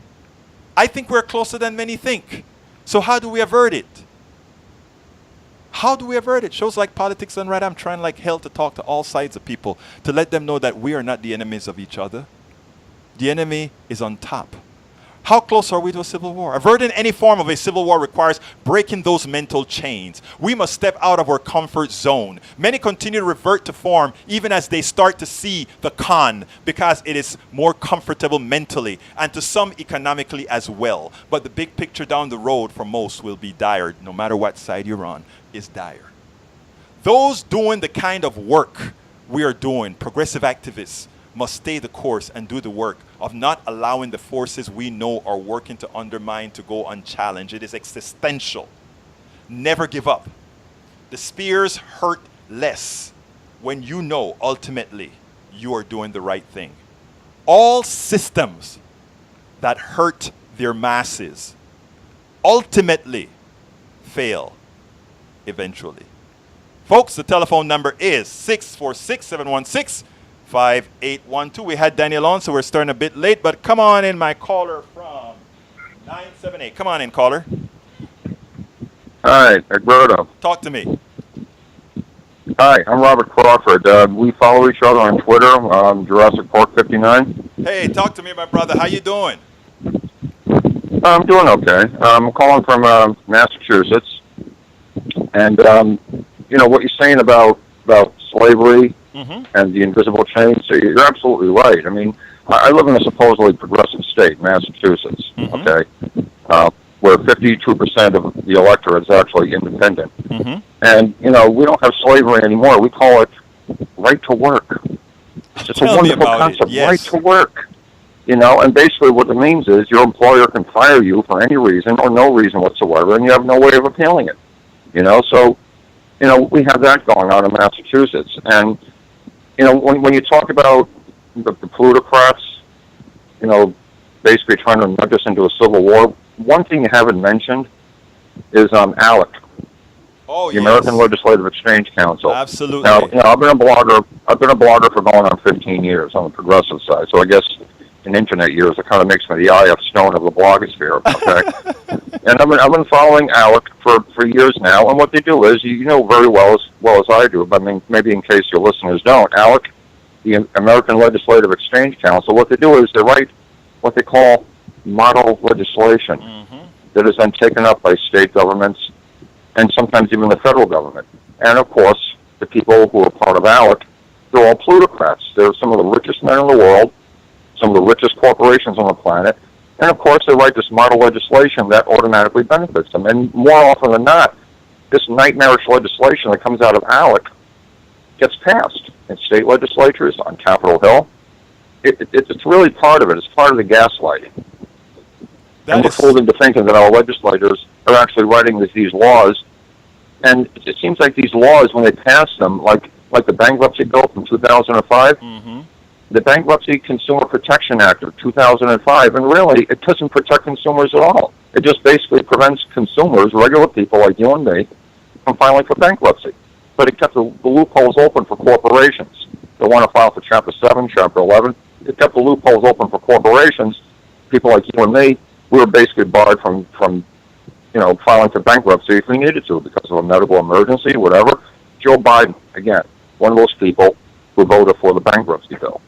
I think we're closer than many think. So how do we avert it? How do we avert it? Shows like Politics Done Right, I'm trying like hell to talk to all sides of people, to let them know that we are not the enemies of each other. The enemy is on top. How close are we to a civil war? Averting any form of a civil war requires breaking those mental chains. We must step out of our comfort zone. Many continue to revert to form even as they start to see the con because it is more comfortable mentally and to some economically as well. But the big picture down the road for most will be dire, no matter what side you're on, is dire. Those doing the kind of work we are doing, progressive activists, must stay the course and do the work of not allowing the forces we know are working to undermine to go unchallenged. It is existential. Never give up. The spears hurt less when you know ultimately you are doing the right thing. All systems that hurt their masses ultimately fail eventually. Folks, the telephone number is 646-716-5812. We had Daniel on, so we're starting a bit late, but come on in, my caller from 978. Come on in, caller. Hi, Egberto. Talk to me. Hi, I'm Robert Crawford. We follow each other on Twitter, Jurassic Park 59. Hey, talk to me, my brother. How you doing? I'm doing okay. I'm calling from Massachusetts, and you know what you're saying about slavery. Mm-hmm. And the invisible chain. So you're absolutely right. I mean, I live in a supposedly progressive state, Massachusetts, mm-hmm. Okay, where 52% of the electorate is actually independent. Mm-hmm. And, you know, we don't have slavery anymore. We call it right to work. It's a Tell me wonderful about it. concept, Yes. right to work. And basically what it means is your employer can fire you for any reason or no reason whatsoever, and you have no way of appealing it. So, we have that going on in Massachusetts. And, when you talk about the plutocrats, basically trying to nudge us into a civil war, one thing you haven't mentioned is ALEC, Oh, the American Legislative Exchange Council. Absolutely. Now, I've been a blogger for going on 15 years on the progressive side. So I guess in internet years, it kind of makes me the I.F. Stone of the blogosphere. Okay, and I've been following ALEC for years now. And what they do is, you know very well as I do, but I mean, maybe in case your listeners don't, ALEC, the American Legislative Exchange Council, what they do is they write what they call model legislation that is then taken up by state governments and sometimes even the federal government. And of course, the people who are part of ALEC, they're all plutocrats. They're some of the richest men in the world, some of the richest corporations on the planet, and of course they write this model legislation that automatically benefits them. And more often than not, this nightmarish legislation that comes out of ALEC gets passed in state legislatures, on Capitol Hill. It's really part of it. It's part of the gaslighting. And we're fooled into thinking that our legislators are actually writing these laws. And it seems like these laws, when they pass them, like the bankruptcy bill from 2005, the Bankruptcy Consumer Protection Act of 2005, and really, it doesn't protect consumers at all. It just basically prevents consumers, regular people like you and me, from filing for bankruptcy. But it kept the loopholes open for corporations that want to file for Chapter 7, Chapter 11. It kept the loopholes open for corporations. People like you and me, we were basically barred from filing for bankruptcy if we needed to because of a medical emergency, whatever. Joe Biden, again, one of those people who voted for the bankruptcy bill.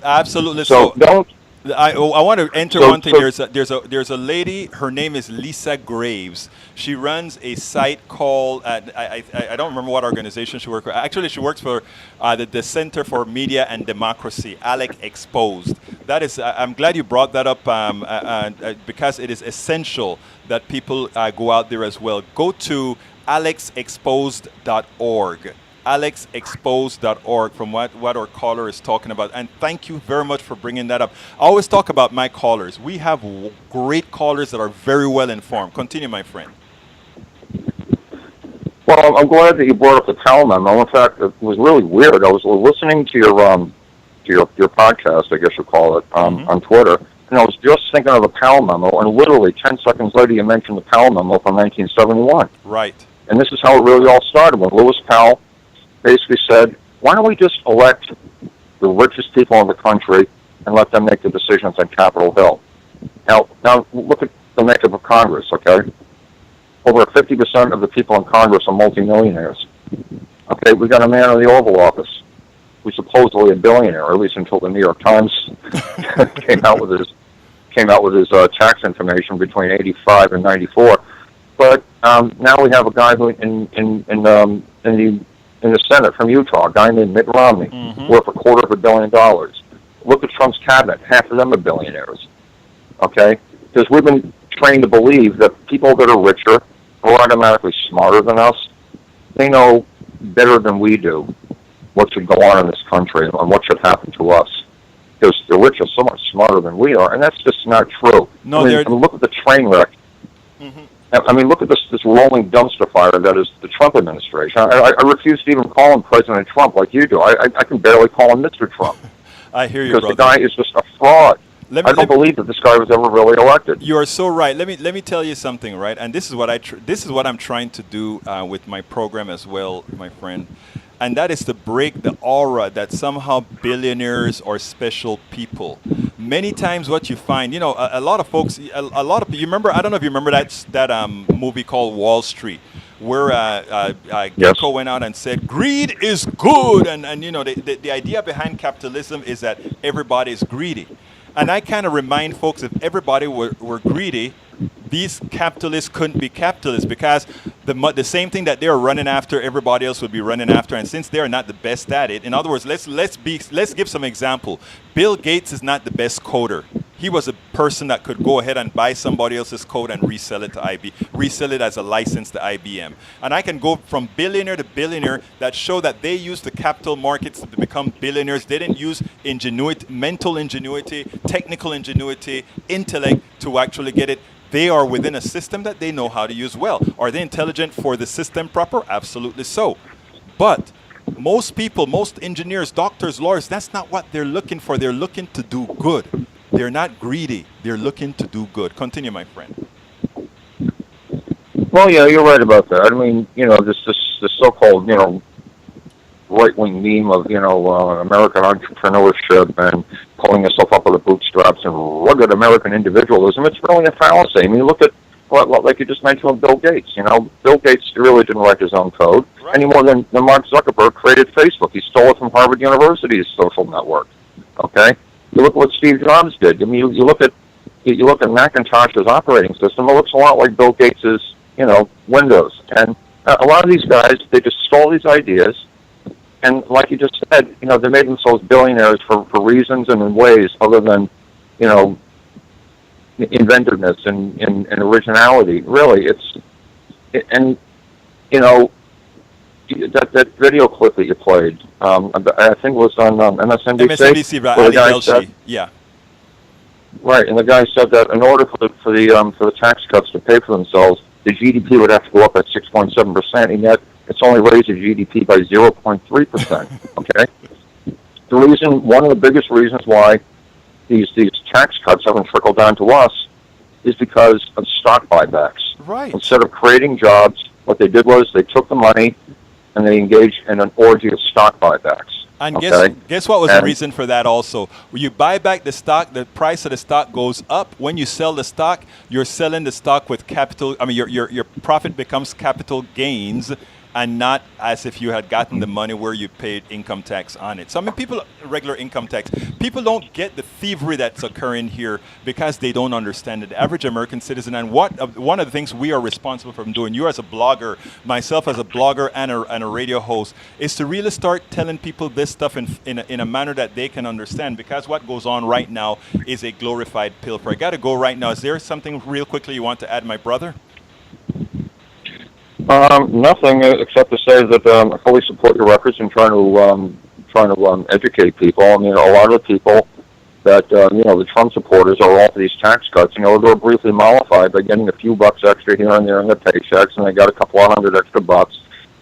Absolutely. So don't. I want to enter one thing. There's a lady. Her name is Lisa Graves. She runs a site called I don't remember what organization she works for. Actually, she works for the Center for Media and Democracy, ALEC Exposed. That is. I'm glad you brought that up because it is essential that people go out there as well. Go to alexexposed.org. alexexposed.org from what our caller is talking about. And thank you very much for bringing that up. I always talk about my callers. We have great callers that are very well informed. Continue, my friend. Well, I'm glad that you brought up the Powell memo. In fact, it was really weird. I was listening to your podcast, I guess you call it, on Twitter, and I was just thinking of the Powell memo, and literally 10 seconds later you mentioned the Powell memo from 1971. Right. And this is how it really all started, when Lewis Powell basically said, why don't we just elect the richest people in the country and let them make the decisions on Capitol Hill? Now look at the makeup of Congress, okay? Over 50% of the people in Congress are multimillionaires. Okay, we got a man in the Oval Office who's supposedly a billionaire, or at least until the New York Times came out with his tax information between 85 and 94. But now we have a guy who in the Senate from Utah, a guy named Mitt Romney, worth $250 million. Look at Trump's cabinet; half of them are billionaires. Okay, because we've been trained to believe that people that are richer are automatically smarter than us. They know better than we do what should go on in this country and what should happen to us. Because the rich are so much smarter than we are, and that's just not true. No, I mean, look at the train wreck. I mean, look at this rolling dumpster fire that is the Trump administration. I refuse to even call him President Trump like you do. I can barely call him Mr. Trump. I hear you, because brother. the guy is just a fraud. I don't believe that this guy was ever really elected. You are so right. Let me tell you something, right? And this is what I'm trying to do with my program as well, my friend. And that is to break the aura that somehow billionaires are special people. Many times what you find, a lot of folks, you remember, I don't know if you remember that movie called Wall Street, where Gecko went out and said, greed is good. And the idea behind capitalism is that everybody is greedy. And I kind of remind folks, if everybody were greedy, these capitalists couldn't be capitalists, because the same thing that they're running after, everybody else would be running after. And since they're not the best at it, in other words, let's give some example. Bill Gates is not the best coder. He was a person that could go ahead and buy somebody else's code and resell it to resell it as a license to IBM. And I can go from billionaire to billionaire that show that they used the capital markets to become billionaires. They didn't use ingenuity, mental ingenuity, technical ingenuity, intellect to actually get it. They are within a system that they know how to use well. Are they intelligent for the system proper? Absolutely so. But most people, most engineers, doctors, lawyers, that's not what they're looking for. They're looking to do good. They're not greedy. They're looking to do good. Continue, my friend. Well, yeah, you're right about that. I mean, this so-called, right-wing meme of, American entrepreneurship and pulling yourself up with the bootstraps and rugged American individualism. It's really a fallacy. I mean, look at, like you just mentioned with Bill Gates. Bill Gates really didn't write his own code any more than Mark Zuckerberg created Facebook. He stole it from Harvard University's social network. Okay? You look at what Steve Jobs did. I mean, you look at Macintosh's operating system. It looks a lot like Bill Gates's, Windows. And a lot of these guys, they just stole these ideas, and like you just said, they made themselves billionaires for reasons and in ways other than, inventiveness and originality. Really, that video clip that you played, I think it was on MSNBC. MSNBC, right? Ali Velshi, yeah. Right, and the guy said that in order for the tax cuts to pay for themselves, the GDP would have to go up at 6.7%, and yet it's only raised the GDP by 0.3%. Okay, one of the biggest reasons why these tax cuts haven't trickled down to us is because of stock buybacks. Right. Instead of creating jobs, what they did was they took the money and they engaged in an orgy of stock buybacks. And guess what was the reason for that also? When you buy back the stock, the price of the stock goes up. When you sell the stock, you're selling the stock with capital. I mean, your profit becomes capital gains, and not as if you had gotten the money where you paid income tax on it. So, I mean, regular income tax, people don't get the thievery that's occurring here because they don't understand it. The average American citizen, and one of the things we are responsible for doing, you as a blogger, myself as a blogger and a radio host, is to really start telling people this stuff in a manner that they can understand, because what goes on right now is a glorified pilfer. I got to go right now. Is there something real quickly you want to add, my brother? Nothing except to say that I fully support your efforts in trying to educate people. I mean, a lot of the people that the Trump supporters are all for these tax cuts. They were briefly mollified by getting a few bucks extra here and there in their paychecks, and they got a couple of $100 extra bucks,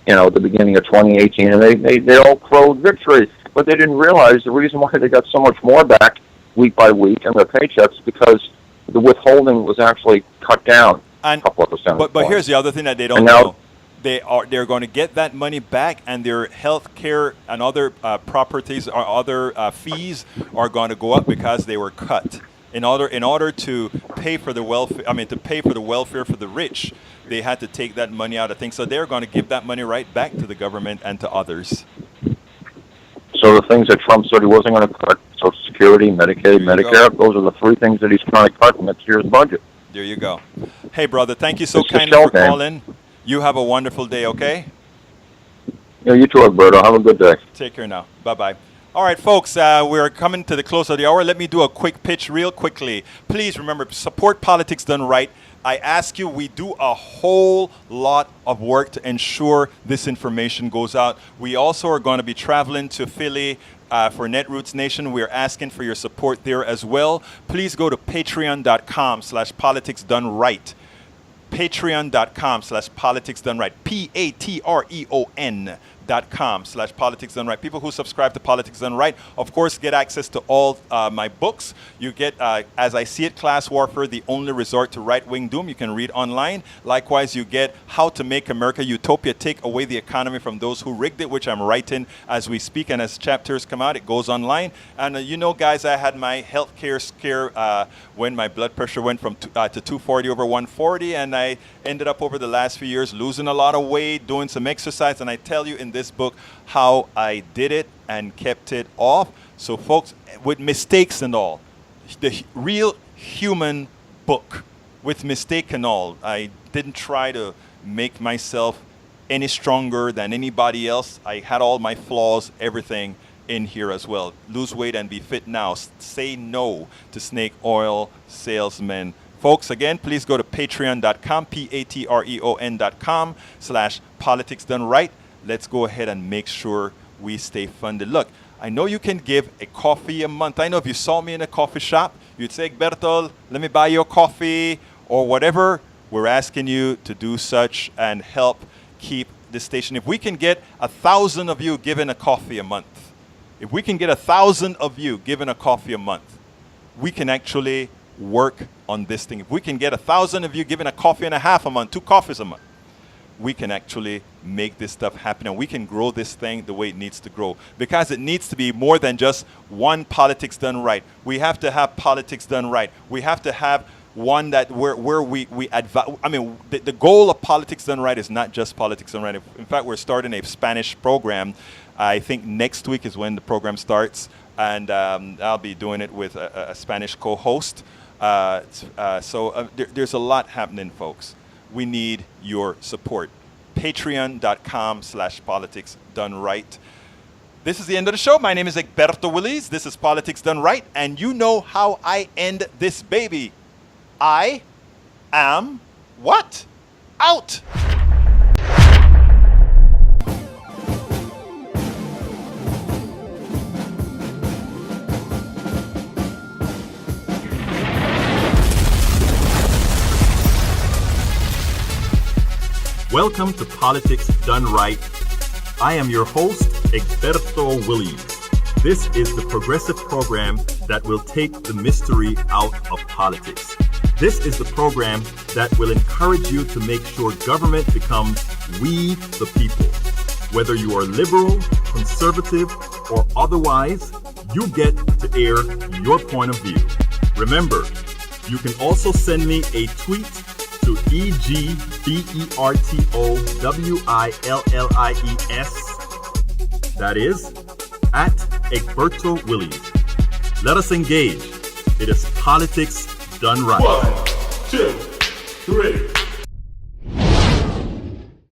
at the beginning of 2018, and they all crowed victory. But they didn't realize the reason why they got so much more back week by week in their paychecks because the withholding was actually cut down. And, a couple of percentage but here's the other thing that they don't know. They're going to get that money back, and their health care and other properties or other fees are going to go up because they were cut. In order to pay for the welfare for the rich, they had to take that money out of things. So they're going to give that money right back to the government and to others. So the things that Trump said he wasn't going to cut, Social Security, Medicaid, Medicare, those are the three things that he's trying to cut in next year's budget. There you go. Hey, brother, thank you so kindly for calling. You have a wonderful day, okay? Yeah, you too, Alberto. Have a good day. Take care now. Bye-bye. All right, folks, we're coming to the close of the hour. Let me do a quick pitch real quickly. Please remember, support Politics Done Right. I ask you, we do a whole lot of work to ensure this information goes out. We also are going to be traveling to Philly for Netroots Nation. We're asking for your support there as well. Please go to patreon.com/politicsdoneright. Patreon.com/politicsdoneright. patreon.com/politicsdoneright. People who subscribe to Politics Done Right, of course, get access to all my books. You get, As I See It, Class Warfare, The Only Resort to Right-Wing Doom. You can read online. Likewise, you get How to Make America Utopia, Take Away the Economy from Those Who Rigged It, which I'm writing as we speak. And as chapters come out, it goes online. And guys, I had my health care scare when my blood pressure went from to 240 over 140. And I ended up over the last few years losing a lot of weight, doing some exercise. And I tell you in this book how I did it and kept it off. So folks, with mistakes and all, the real human book with mistake and all. I didn't try to make myself any stronger than anybody else. I had all my flaws, everything, in here as well. Lose weight and be fit now. Say no to snake oil salesmen. Folks, again, please go to patreon.com, patreon.com/politics done right. Let's go ahead and make sure we stay funded. Look, I know you can give a coffee a month. I know if you saw me in a coffee shop, you'd say, Egberto, let me buy you a coffee or whatever. We're asking you to do such and help keep the station. If we can get 1,000 of you giving a coffee a month, if we can get 1,000 of you giving a coffee a month, we can actually work on this thing. If we can get 1,000 of you giving a coffee and a half a month, 2 coffees a month, we can actually make this stuff happen, and we can grow this thing the way it needs to grow, because it needs to be more than just one politics done right. We have to have politics done right. We have to have one that where we advise. I mean, the goal of politics done right is not just politics done right. In fact, we're starting a Spanish program. I think next week is when the program starts, and I'll be doing it with a Spanish co-host. There's a lot happening, folks. We need your support. Patreon.com/politics done right. This is the end of the show. My name is Egberto Willies. This is Politics Done Right, and you know how I end this baby. I am what? Out. Welcome to Politics Done Right. I am your host, Egberto Willies. This is the progressive program that will take the mystery out of politics. This is the program that will encourage you to make sure government becomes we the people. Whether you are liberal, conservative, or otherwise, you get to air your point of view. Remember, you can also send me a tweet to EGBERTOWILLIES. That is at Egberto Willies. Let us engage. It is Politics Done Right. 1, 2, 3.